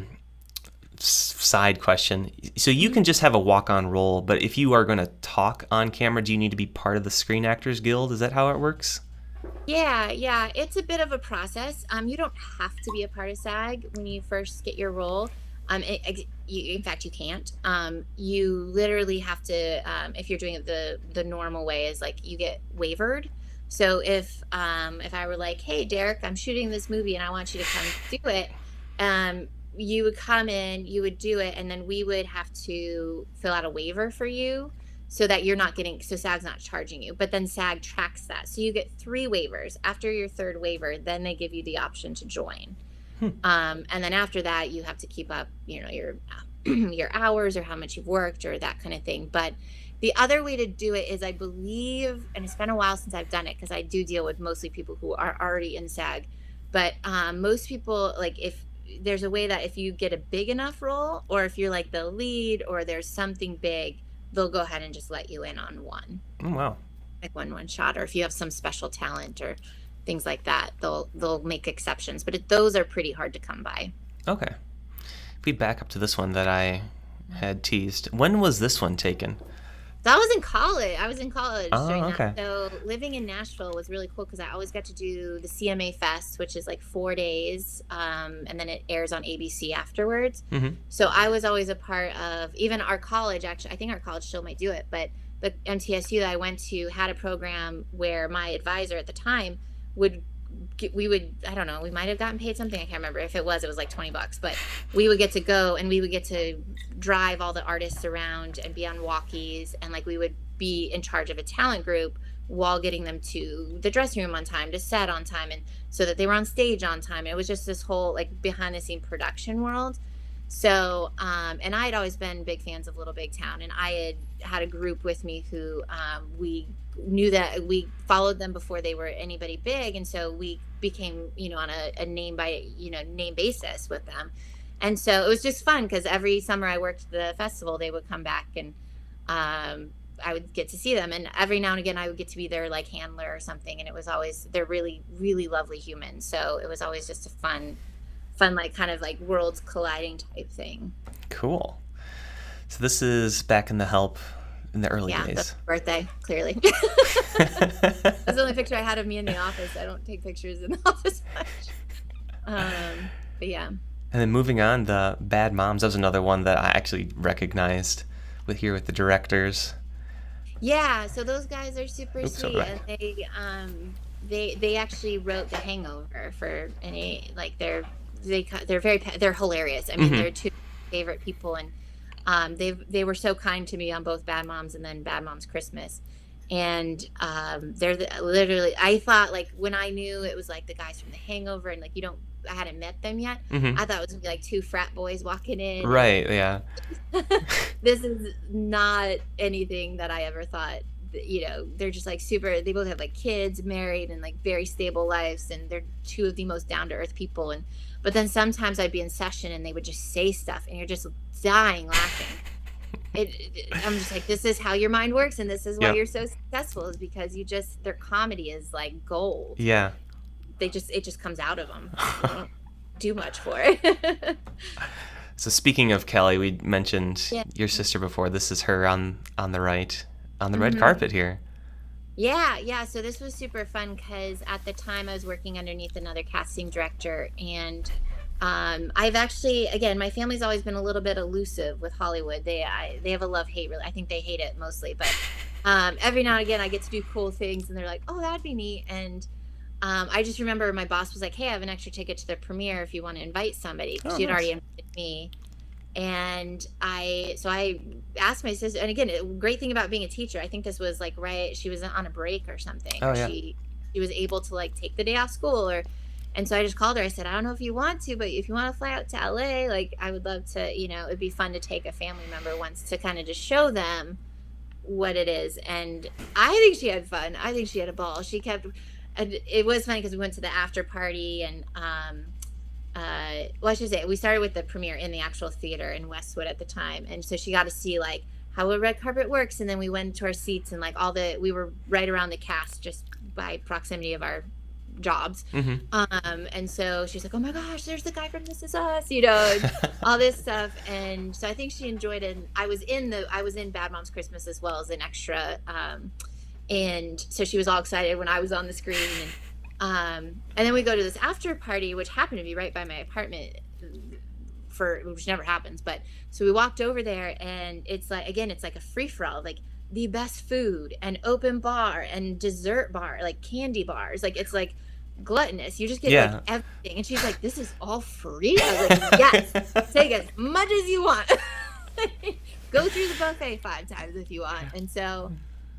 side question, so you can just have a walk-on role, but if you are going to talk on camera, do you need to be part of the Screen Actors Guild? Is that how it works? Yeah, it's a bit of a process. You don't have to be a part of SAG when you first get your role. In fact, you can't. You literally have to, if you're doing it the normal way, is like you get waivered. So if I were like, hey, Derek, I'm shooting this movie and I want you to come do it, you would come in, you would do it, and then we would have to fill out a waiver for you so that you're not getting, so SAG's not charging you, but then SAG tracks that. So you get 3 waivers. After your 3rd waiver, then they give you the option to join. And then after that, you have to keep up, your your hours or how much you've worked or that kind of thing. But the other way to do it is, I believe, and it's been a while since I've done it because I do deal with mostly people who are already in SAG, but most people, like if there's a way that if you get a big enough role or if you're like the lead or there's something big, they'll go ahead and just let you in on one. Oh, wow. Like one shot, or if you have some special talent or things like that, they'll make exceptions, but those are pretty hard to come by. Okay. If we back up to this one that I had teased, when was this one taken? So I was in college. During okay. that. So living in Nashville was really cool because I always got to do the CMA Fest, which is like 4 days, and then it airs on ABC afterwards. Mm-hmm. So I was always a part of even our college. Actually, I think our college still might do it, but the MTSU that I went to had a program where my advisor at the time I don't know, we might have gotten paid something. I can't remember. If it was like $20, but we would get to go and we would get to drive all the artists around and be on walkies. And like, we would be in charge of a talent group while getting them to the dressing room on time, to set on time, and so that they were on stage on time. It was just this whole like behind the scene production world. So, and I had always been big fans of Little Big Town, and I had a group with me who we knew that we followed them before they were anybody big, and so we became, on a name by name basis with them, and so it was just fun because every summer I worked the festival, they would come back and I would get to see them, and every now and again I would get to be their like handler or something, and it was always, they're really, really lovely humans, so it was always just a fun like kind of like worlds colliding type thing. Cool. So this is back in The Help in the early Yeah, days. that's my birthday, clearly. That's the only picture I had of me in the office. I don't take pictures in the office much. But yeah. And then moving on, the Bad Moms, that was another one that I actually recognized with the directors. Yeah, so those guys are super Oops, sweet, right. and they actually wrote The Hangover for any like they're hilarious. I mean, they're two favorite people, and they were so kind to me on both Bad Moms and then Bad Moms Christmas. And literally, I thought, like, when I knew it was like the guys from The Hangover, and like I hadn't met them yet. I thought it was gonna be like two frat boys walking in. Right, yeah. This is not anything that I ever thought. They're just like they both have like kids, married, and like very stable lives, and they're two of the most down-to-earth people. But then sometimes I'd be in session and they would just say stuff and you're just dying laughing. I'm just like, this is how your mind works, and this is why you're so successful, is because their comedy is like gold. Yeah. It just comes out of them. They don't do much for it. So speaking of Kelly, we mentioned your sister before. This is her on the right, on the red carpet here. Yeah. So this was super fun because at the time I was working underneath another casting director, and I've actually, again, my family's always been a little bit elusive with Hollywood. They have a love-hate, really. I think they hate it mostly, but every now and again I get to do cool things, and they're like, oh, that'd be neat. And I just remember my boss was like, hey, I have an extra ticket to the premiere if you want to invite somebody, because she'd already invited me. And I asked my sister, and again, a great thing about being a teacher, I think this was like she was on a break or something. She was able to like take the day off school, and so I just called her. I said, I don't know if you want to, but if you want to fly out to LA, like, I would love to, it'd be fun to take a family member once to kind of just show them what it is. And I think she had fun. I think she had a ball. And it was funny because we went to the after party, and I should say we started with the premiere in the actual theater in Westwood at the time, and so she got to see like how a red carpet works, and then we went to our seats, and like we were right around the cast just by proximity of our jobs. And so she's like, oh my gosh, there's the guy from This Is Us, and all this stuff. And so I think she enjoyed it. And I was in Bad Moms Christmas as well as an extra, and so she was all excited when I was on the screen. And then we go to this after party, which happened to be right by my apartment, which never happens. But so we walked over there, and it's like, again, it's like a free-for-all, like the best food and open bar and dessert bar, like candy bars. Like, it's like gluttonous. You just get like everything. And she's like, this is all free? I was like, yes, take as much as you want. Go through the buffet 5 times if you want. And so,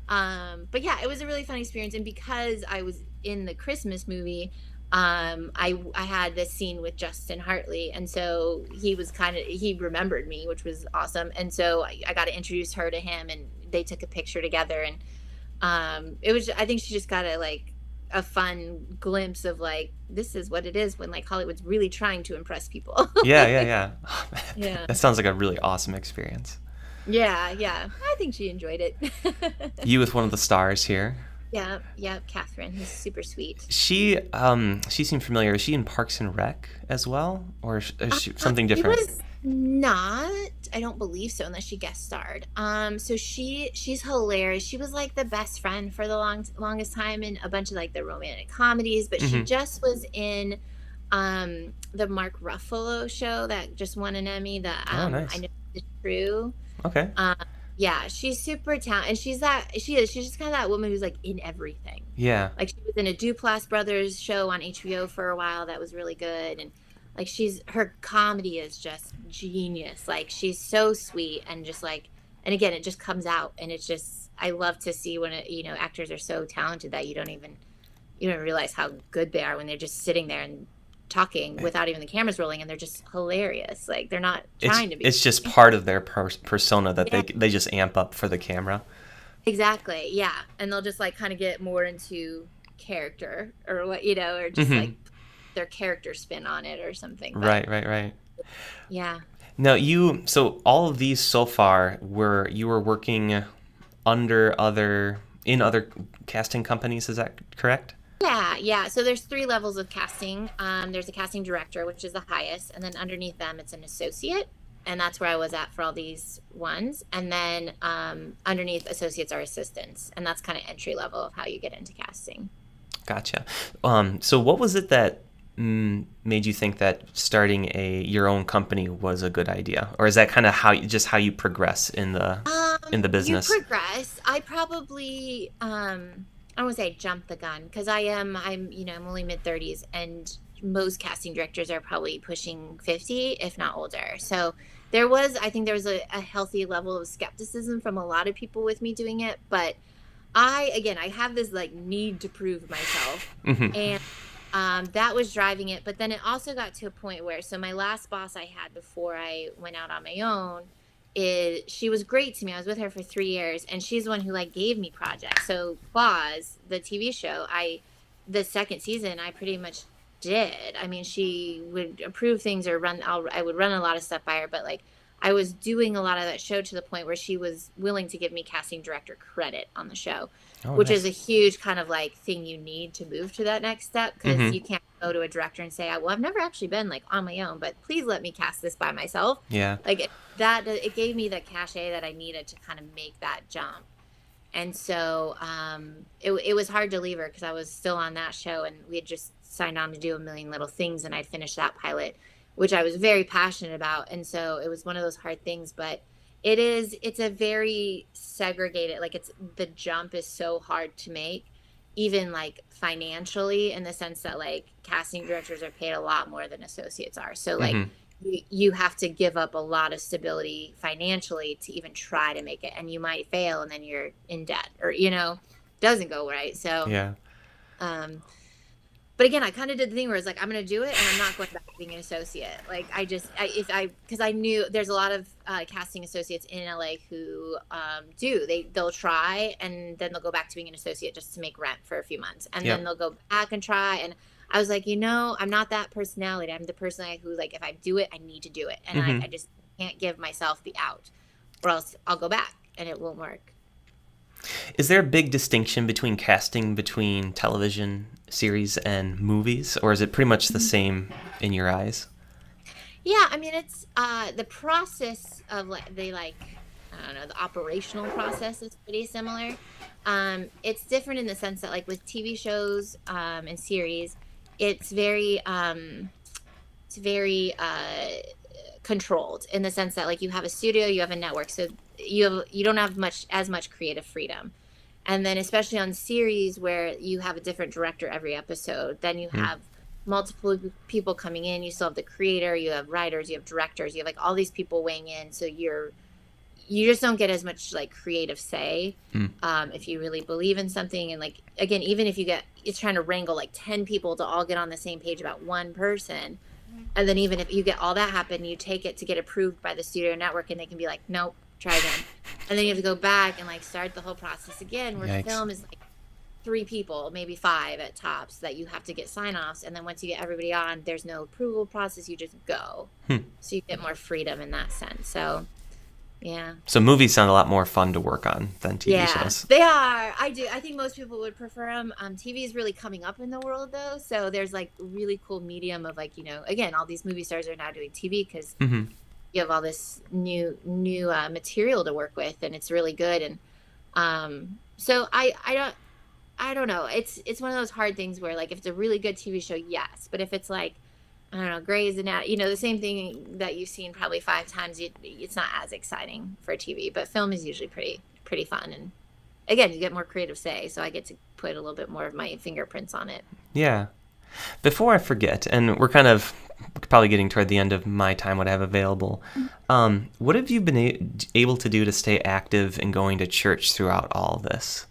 but yeah, it was a really fun experience. And because I was in the Christmas movie, I had this scene with Justin Hartley, and so he remembered me, which was awesome. And so I got to introduce her to him, and they took a picture together. And I think she just got a fun glimpse of like, this is what it is when like Hollywood's really trying to impress people. Yeah. That sounds like a really awesome experience. Yeah. I think she enjoyed it. You with one of the stars here. Yeah, Catherine, who's super sweet. She seemed familiar. Is she in Parks and Rec as well, or is she something different? She was not. I don't believe so, unless she guest starred. So she's hilarious. She was like the best friend for the longest time in a bunch of like the romantic comedies, but she just was in the Mark Ruffalo show that just won an Emmy. Nice. I Know It's True. Okay. Yeah, she's super talented, and she's just kind of that woman who's like in everything. Yeah. Like, she was in a Duplass Brothers show on HBO for a while that was really good, and like her comedy is just genius. Like, she's so sweet, and just like, and again, it just comes out, and it's just, I love to see when actors are so talented that you don't realize how good they are when they're just sitting there and talking without even the cameras rolling, and they're just hilarious. Like, they're not trying to be. It's just part of their persona that they just amp up for the camera. Exactly. Yeah. And they'll just like kind of get more into character, or what, or just like their character spin on it or something. But, right. Yeah. Now so all of these so far you were working in other casting companies, is that correct? Yeah. So there's 3 levels of casting. There's a casting director, which is the highest, and then underneath them it's an associate. and that's where I was at for all these ones. And then underneath associates are assistants, and that's kind of entry level of how you get into casting. Gotcha. So what was it that made you think that starting your own company was a good idea, or is that kind of how you progress in the business? You progress. I probably I don't want to say jump the gun, because I'm only mid-30s, and most casting directors are probably pushing 50, if not older. So I think there was a healthy level of skepticism from a lot of people with me doing it, but I have this like need to prove myself. Mm-hmm. And that was driving it. But then it also got to a point where, so my last boss I had before I went out on my own, she was great to me. I was with her for 3 years, and she's the one who like gave me projects. So Claus, the TV show, the second season, I pretty much did. I mean, she would approve things or I would run a lot of stuff by her, but like I was doing a lot of that show to the point where she was willing to give me casting director credit on the show, which nice. is a huge kind of like thing you need to move to that next step, because you can't go to a director and say, well, I've never actually been like on my own, but please let me cast this by myself. Yeah. Like it gave me the cachet that I needed to kind of make that jump. And so it was hard to leave her, because I was still on that show, and we had just signed on to do A Million Little Things, and I'd finished that pilot, which I was very passionate about. And so it was one of those hard things, but it's a very segregated, like the jump is so hard to make, even like financially, in the sense that like casting directors are paid a lot more than associates are. So like you have to give up a lot of stability financially to even try to make it, and you might fail, and then you're in debt, or doesn't go right. So yeah. But again, I kind of did the thing where it's like, I'm going to do it, and I'm not going back to being an associate. Like because I knew there's a lot of casting associates in LA who they'll try, and then they'll go back to being an associate just to make rent for a few months, and then they'll go back and try. And I was like, I'm not that personality. I'm the personality who, like, if I do it, I need to do it, and I just can't give myself the out, or else I'll go back and it won't work. Is there a big distinction between casting between television series and movies, or is it pretty much the same in your eyes? Yeah, I mean, it's the process of I don't know, the operational process is pretty similar. It's different in the sense that, like, with TV shows and series, it's very controlled, in the sense that, like, you have a studio, you have a network, so you don't have as much creative freedom. And then especially on series, where you have a different director every episode, then you have multiple people coming in. You still have the creator, you have writers, you have directors, you have like all these people weighing in. So you just don't get as much like creative say if you really believe in something. And like, again, even if it's trying to wrangle like 10 people to all get on the same page about one person. And then even if you get all that happen, you take it to get approved by the studio network, and they can be like, nope, try again. And then you have to go back and like start the whole process again, where Yikes. film is like 3 people, maybe 5 at tops, that you have to get sign-offs. And then once you get everybody on, there's no approval process, you just go. So you get more freedom in that sense. So yeah. So movies sound a lot more fun to work on than TV shows. They are. I think most people would prefer them. TV is really coming up in the world, though. So there's like really cool medium of, like, again, all these movie stars are now doing TV, because you have all this new material to work with, and it's really good. And so I don't know. It's one of those hard things where, like, if it's a really good TV show, yes. But if it's like, I don't know, Grey's Anatomy, the same thing that you've seen probably 5 times, it's not as exciting for TV. But film is usually pretty fun. And again, you get more creative say, so I get to put a little bit more of my fingerprints on it. Yeah. Before I forget, and we're kind of probably getting toward the end of my time, what I have available, what have you been able to do to stay active and going to church throughout all this?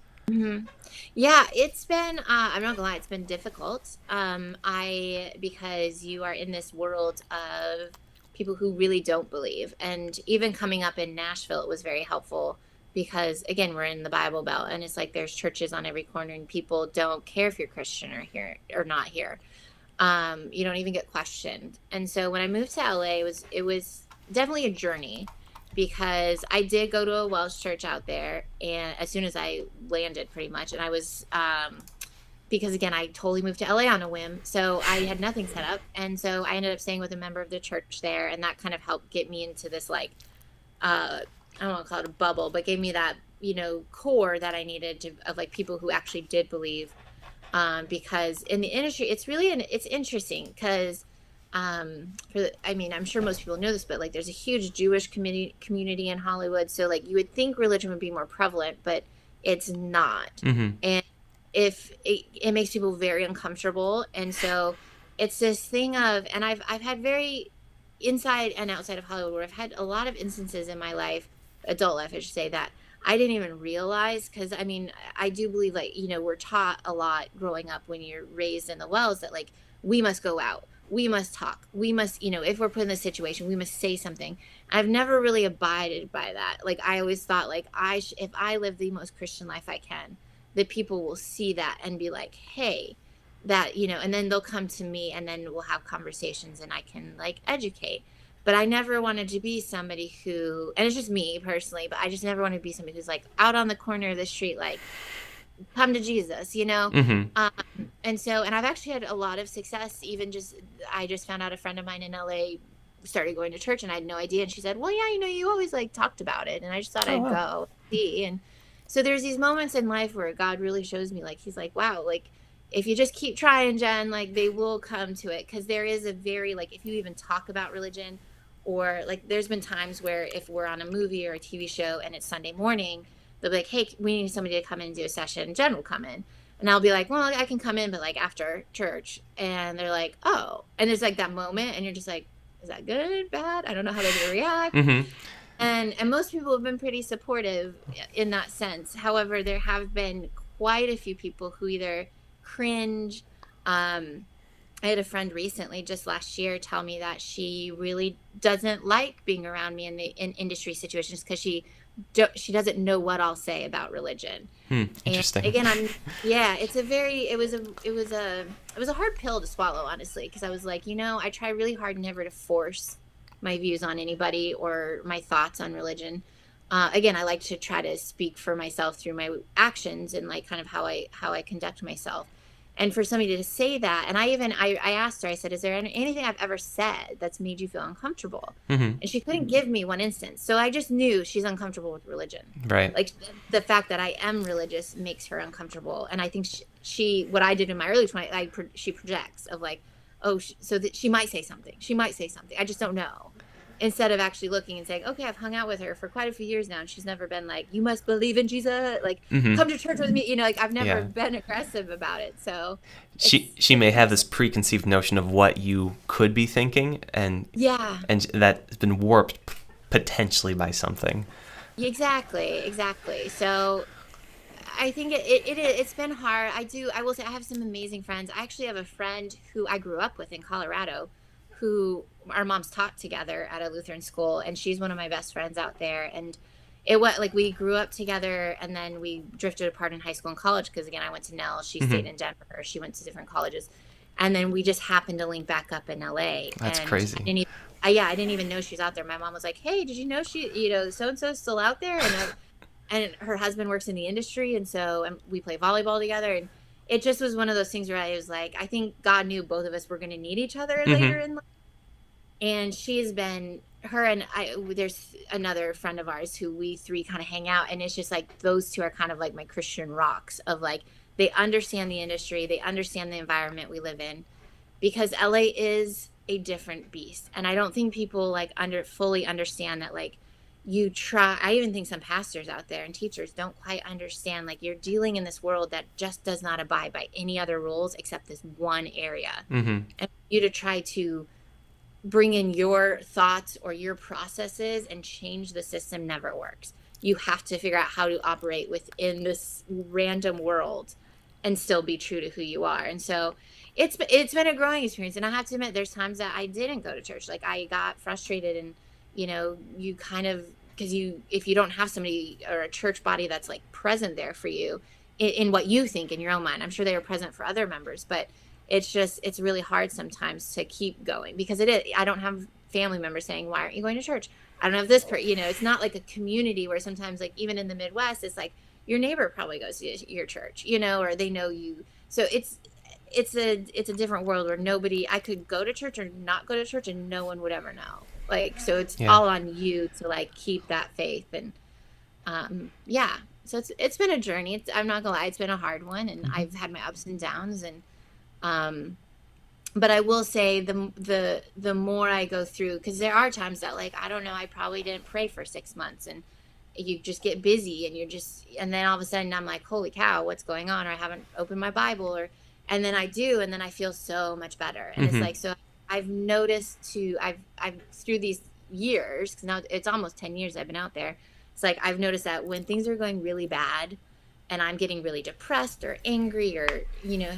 Yeah, it's been, I'm not gonna lie, it's been difficult. Because you are in this world of people who really don't believe. And even coming up in Nashville, it was very helpful, because again, we're in the Bible Belt, and it's like there's churches on every corner, and people don't care if you're Christian or here or not here. You don't even get questioned. And so when I moved to LA, it was definitely a journey, because I did go to a Welsh church out there, and as soon as I landed, pretty much, and I was because again, I totally moved to LA on a whim. So I had nothing set up. And so I ended up staying with a member of the church there. And that kind of helped get me into this like, I don't want to call it a bubble, but gave me that, core that I needed of like people who actually did believe. Because in the industry, it's interesting because, I'm sure most people know this, but like there's a huge Jewish community in Hollywood. So like you would think religion would be more prevalent, but it's not. Mm-hmm. And if it makes people very uncomfortable. And so it's this thing of, and I've had very inside and outside of Hollywood where I've had a lot of instances in my life, adult life, I should say, that I didn't even realize. Because I do believe like, we're taught a lot growing up when you're raised in the Wells that like, we must go out, we must talk, we must, if we're put in this situation, we must say something. I've never really abided by that. Like I always thought like if I live the most Christian life I can, that people will see that and be like, hey, that, and then they'll come to me and then we'll have conversations and I can like educate. But I never wanted to be somebody who, and it's just me personally, but I just never wanted to be somebody who's like out on the corner of the street, like, come to Jesus, Mm-hmm. And I've actually had a lot of success. I just found out a friend of mine in LA started going to church and I had no idea. And she said, well, yeah, you always like talked about it. And I just thought I'd go see. And so there's these moments in life where God really shows me, like, he's like, wow, like, if you just keep trying, Jen, like, they will come to it. Because there is a very, like, if you even talk about religion, or, like, there's been times where if we're on a movie or a TV show and it's Sunday morning, they'll be like, hey, we need somebody to come in and do a session. Jen will come in. And I'll be like, well, I can come in, but, like, after church. And they're like, oh. And there's, like, that moment, and you're just like, is that good, bad? I don't know how they're going to react. Mm-hmm. And most people have been pretty supportive in that sense. However, there have been quite a few people who either cringe. I had a friend recently, just last year, tell me that she really doesn't like being around me in industry situations because she doesn't know what I'll say about religion. Interesting. And again, it was a hard pill to swallow, honestly, because I was like, I try really hard never to force my views on anybody or my thoughts on religion. Again, I like to try to speak for myself through my actions and like kind of how I conduct myself. And for somebody to say that, and I asked her, I said, is there anything I've ever said that's made you feel uncomfortable? Mm-hmm. And she couldn't give me one instance. So I just knew she's uncomfortable with religion. Right. Like the fact that I am religious makes her uncomfortable. And I think she what I did in my early 20s, she projects of like, oh, so that she might say something. She might say something. I just don't know. Instead of actually looking and saying, okay, I've hung out with her for quite a few years now, and she's never been like, you must believe in Jesus, like, come to church with me, like, I've never been aggressive about it. So she may have this preconceived notion of what you could be thinking, and that's been warped potentially by something. Exactly. So I think it's been hard. I will say I have some amazing friends. I actually have a friend who I grew up with in Colorado, who our moms taught together at a Lutheran school, and she's one of my best friends out there. And it was like we grew up together, and then we drifted apart in high school and college because again I went to Nell, she stayed in Denver, she went to different colleges, and then we just happened to link back up in LA. That's and crazy. I didn't even know she was out there. My mom was like, hey, did you know she so and so's still out there? And her husband works in the industry, and we play volleyball together. And it just was one of those things where I was like, I think God knew both of us were going to need each other later in life. And she's been, there's another friend of ours who we three kind of hang out. And it's just like, those two are kind of like my Christian rocks of like, they understand the industry. They understand the environment we live in, because LA is a different beast. And I don't think people like fully understand that, like, I even think some pastors out there and teachers don't quite understand, like, you're dealing in this world that just does not abide by any other rules except this one area. And you to try to bring in your thoughts or your processes and change the system never works. You have to figure out how to operate within this random world and still be true to who you are. And so it's been a growing experience. And I have to admit, there's times that I didn't go to church. Like I got frustrated, and you kind of, because if you don't have somebody or a church body that's like present there for you in what you think in your own mind, I'm sure they were present for other members, but it's really hard sometimes to keep going, because I don't have family members saying, why aren't you going to church? I don't have this it's not like a community where sometimes, like, even in the Midwest, it's like your neighbor probably goes to your church, or they know you. So it's a different world where I could go to church or not go to church and no one would ever know. Like, so it's Yeah. all on you to like keep that faith. And yeah, so it's been a journey. I'm not gonna lie, it's been a hard one, and Mm-hmm. I've had my ups and downs. And but I will say the more I go through, because there are times that, like, I don't know, I probably didn't pray for 6 months, and you just get busy, and and then all of a sudden I'm like, holy cow, what's going on? Or I haven't opened my Bible, and then I do, and then I feel so much better. And it's Mm-hmm. like, so I've noticed I've through these years, because now it's almost 10 years I've been out there. It's like I've noticed that when things are going really bad and I'm getting really depressed or angry or,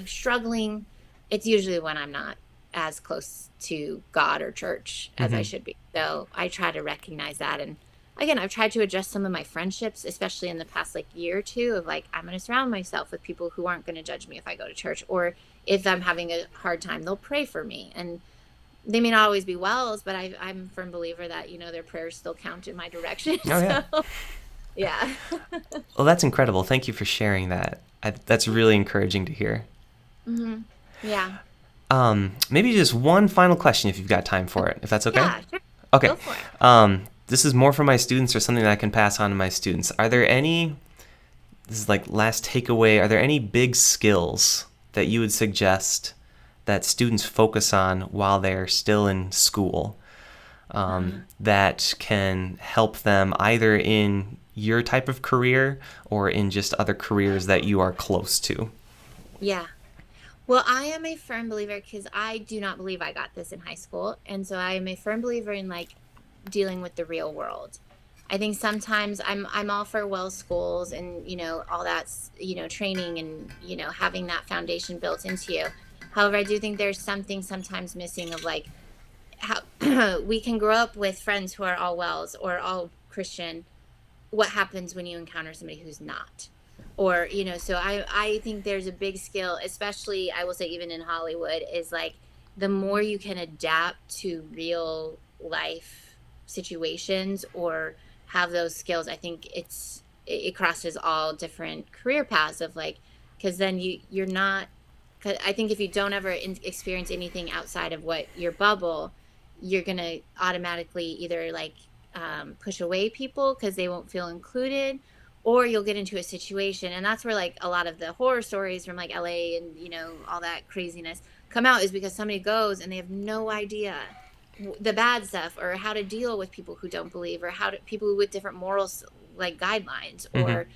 struggling, it's usually when I'm not as close to God or church as I Mm-hmm. should be. So I try to recognize that. And again, I've tried to adjust some of my friendships, especially in the past like year or two, of like, I'm going to surround myself with people who aren't going to judge me if I go to church, or if I'm having a hard time, they'll pray for me. And they may not always be wells, but I'm a firm believer that, their prayers still count in my direction. Oh yeah. So yeah. Well, that's incredible. Thank you for sharing that. That's really encouraging to hear. Hmm. Yeah. Maybe just one final question if you've got time for it, if that's okay? Yeah, sure. Okay. Go for it. This is more for my students, or something that I can pass on to my students. This is like last takeaway, are there any big skills that you would suggest that students focus on while they're still in school, that can help them either in your type of career or in just other careers that you are close to? Yeah. Well, I am a firm believer, because I do not believe I got this in high school. And so I am a firm believer in like dealing with the real world. I think sometimes I'm all for well schools and, all that's, training and, having that foundation built into you. However, I do think there's something sometimes missing of like how we can grow up with friends who are all wells or all Christian. What happens when you encounter somebody who's not? Or, so I think there's a big skill, especially I will say even in Hollywood, is like the more you can adapt to real life situations or have those skills, I think it crosses all different career paths of like, because then you're not, 'cause I think if you don't ever experience anything outside of what your bubble, you're gonna automatically either like push away people because they won't feel included, or you'll get into a situation. And that's where like a lot of the horror stories from like LA and all that craziness come out, is because somebody goes and they have no idea the bad stuff, or how to deal with people who don't believe, or how to people with different morals, like guidelines, Mm-hmm. or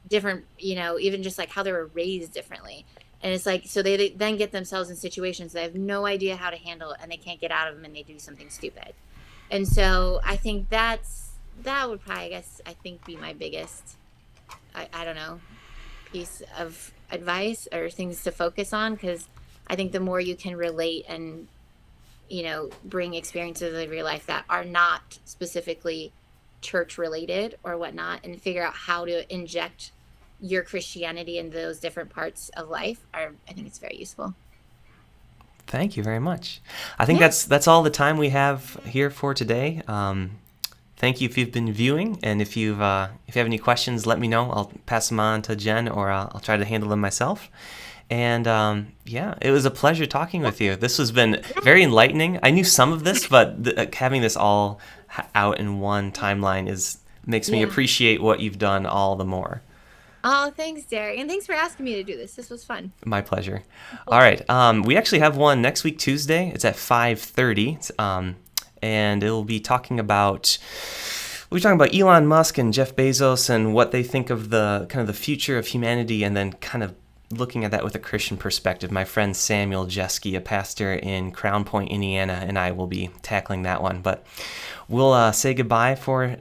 different, even just like how they were raised differently. And it's like, so they then get themselves in situations they have no idea how to handle it, and they can't get out of them, and they do something stupid. And so I think that would probably, I guess, I think be my biggest, I don't know, piece of advice or things to focus on, because I think the more you can relate and bring experiences of your life that are not specifically church related or whatnot, and figure out how to inject your Christianity in those different parts of life, I think it's very useful. Thank you very much. I think Yeah. that's all the time we have here for today. Thank you if you've been viewing, and if you have any questions, let me know. I'll pass them on to Jen, or I'll try to handle them myself. And yeah, it was a pleasure talking with you. This has been very enlightening. I knew some of this, but having this all out in one timeline makes me Yeah. appreciate what you've done all the more. Oh, thanks, Derek. And thanks for asking me to do this. This was fun. My pleasure. All right. We actually have one next week, Tuesday. It's at 5:30. And we'll be talking about Elon Musk and Jeff Bezos and what they think of the kind of the future of humanity, and then kind of looking at that with a Christian perspective. My friend Samuel Jeske, a pastor in Crown Point, Indiana, and I will be tackling that one. But we'll say goodbye for